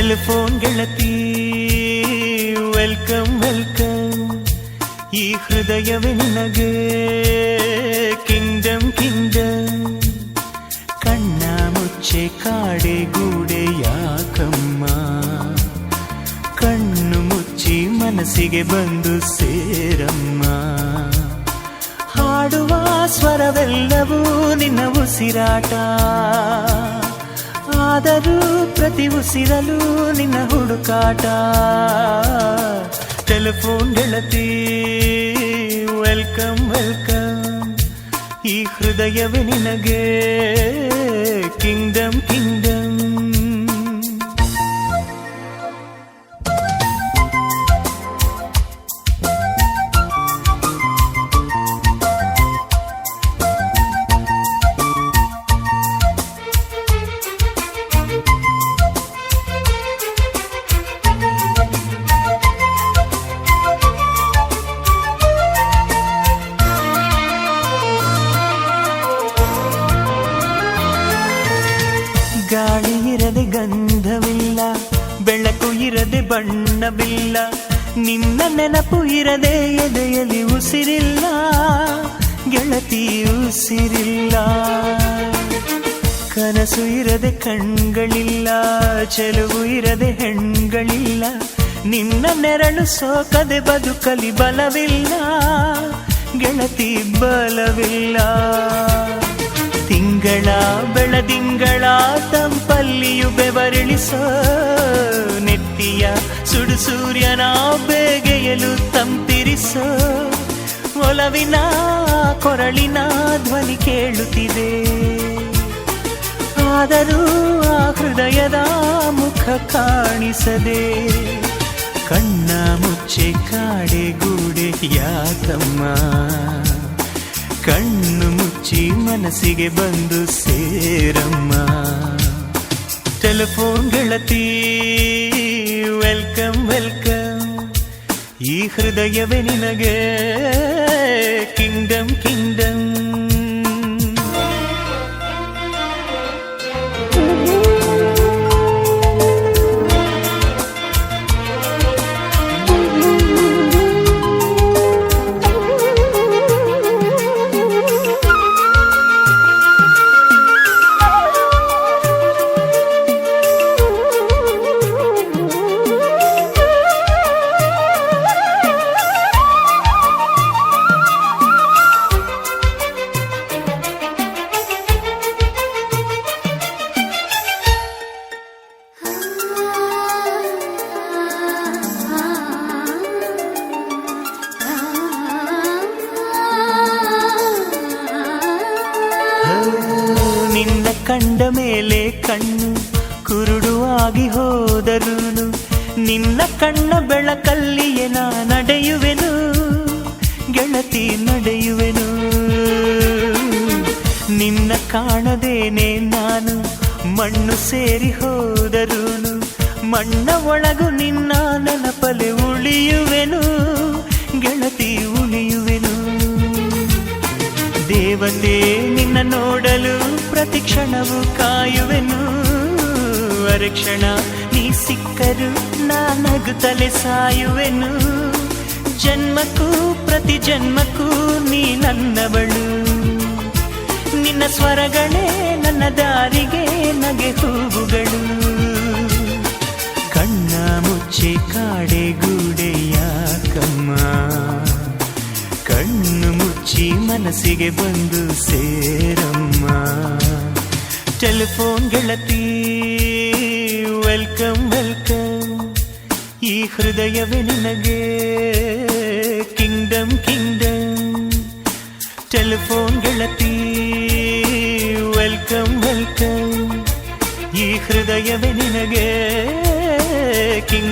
Telephone ಗೆಳತಿ welcome welcome, ಈ ಹೃದಯವೇ ನಿನಗೆ ಕಿಂಗ್ಡಮ್ ಕಿಂಗ್ಡಮ್. ಕಣ್ಣ ಮುಚ್ಚೆ ಕಾಡೆ ಗೂಡೆ ಯಾಕಮ್ಮ, ಕಣ್ಣು ಮುಚ್ಚಿ ಮನಸ್ಸಿಗೆ ಬಂದು ಸೇರಮ್ಮ. ಹಾಡುವ ಸ್ವರವೆಲ್ಲವೂ ನಿನ್ನ ಉಸಿರಾಟ, ಆದರೂ ಪ್ರತಿ ಉಸಿರಲು ನಿನ್ನ ಹುಡುಕಾಟ. ಟೆಲಿಫೋನ್ ಗೆಳತಿ ವೆಲ್ಕಮ್ ವೆಲ್ಕಮ್, ಈ ಹೃದಯವೇ ನಿನಗೆ ಕಿಂಗ್ಡಮ್ ಕಿಂಗ್ಡಮ್. ಗಾಳಿ ಇರದೆ ಗಂಧವಿಲ್ಲ, ಬೆಳಕು ಇರದೆ ಬಣ್ಣವಿಲ್ಲ, ನಿನ್ನ ನೆನಪು ಇರದೆ ಎದೆಯಲ್ಲಿ ಉಸಿರಿಲ್ಲ ಗೆಳತಿ ಉಸಿರಿಲ್ಲ. ಕನಸು ಇರದೆ ಕಣ್ಗಳಿಲ್ಲ, ಚೆಲುವು ಇರದೆ ಹೆಣ್ಗಳಿಲ್ಲ, ನಿನ್ನ ನೆರಳು ಸೋಕದೆ ಬದುಕಲಿ ಬಲವಿಲ್ಲ ಗೆಳತಿ ಬಲವಿಲ್ಲ. ತಿಂಗಳ ಬೆಳದಿಂಗಳ ತಂಪಲ್ಲಿಯು ಬೆವರಿಳಿಸೋ, ನೆತ್ತಿಯ ಸುಡು ಸೂರ್ಯನ ಬೇಗೆಯಲು ತಂಪಿರಿಸೋ, ಒಲವಿನ ಕೊರಳಿನ ಧ್ವನಿ ಕೇಳುತ್ತಿದೆ, ಆದರೂ ಆ ಹೃದಯದ ಮುಖ ಕಾಣಿಸದೆ. ಕಣ್ಣ ಮುಚ್ಚೆ ಕಾಡೆ ಗೂಡೆ ಯಾಕಮ್ಮ, ಕಣ್ಣು ಮುಚ್ಚಿ ಮನಸ್ಸಿಗೆ ಬಂದು ಸೇರಮ್ಮ. ಟೆಲಿಫೋನ್ ಗೆಳತಿ ವೆಲ್ಕಮ್ ವೆಲ್ಕಮ್, ಈ ಹೃದಯವೇ ನಿನಗೆ ಕಿಂಗ್ಡಮ್ ಕಿಂಗ್ಡಮ್. ನಿನ್ನ ಕಂಡ ಮೇಲೆ ಕಣ್ಣು ಕುರುಡುವಾಗಿ ಹೋದರೂನು, ನಿನ್ನ ಕಣ್ಣ ಬೆಳಕಲ್ಲಿಯೇ ನಾ ನಡೆಯುವೆನು ಗೆಳತಿ ನಡೆಯುವೆನು. ನಿನ್ನ ಕಾಣದೇನೆ ನಾನು ಮಣ್ಣು ಸೇರಿ ಹೋದರೂನು, ಮಣ್ಣ ಒಳಗು ನಿನ್ನ ನೆನಪಲೆ ಉಳಿಯುವೆನು ಗೆಳತಿ ಉಳಿಯುವೆನು. ದೇವತೆ ನಿನ್ನ ನೋಡಲು ಪ್ರತಿ ಕ್ಷಣವು ಕಾಯುವೆನು, ಅರಕ್ಷಣ ನೀ ಸಿಕ್ಕರು ನಾನಗುತ್ತಲೆ ಸಾಯುವೆನು. ಜನ್ಮಕ್ಕೂ ಪ್ರತಿ ಜನ್ಮಕ್ಕೂ ನೀ ನನ್ನವಳು, ನಿನ್ನ ಸ್ವರಗಳೇ ನನ್ನ ದಾರಿಗೆ ನಗೆ ಹೂವುಗಳು. ಕಣ್ಣ ಮುಚ್ಚೆ ಕಾಡೆ ಗೂಡೆ ಯಾಕಮ್ಮ, ಕಣ್ಣು ಮುಚ್ಚಿ ಮನಸ್ಸಿಗೆ ಬಂದು ಸೇರಮ್ಮ. ಟೆಲಿಫೋನ್ ಗೆಳತಿ ವೆಲ್ಕಮ್ ವೆಲ್ಕಮ್, ಈ ಹೃದಯವೇ ನಿನಗೆ ಕಿಂಗ್ಡಮ್ ಕಿಂಗ್ಡಮ್. ಟೆಲಿಫೋನ್ ಗೆಳತಿ ವೆಲ್ಕಮ್ ವೆಲ್ಕಮ್, ಈ ಹೃದಯವೇ ನಿನಗೆ ಕಿಂಗ್ಡಮ್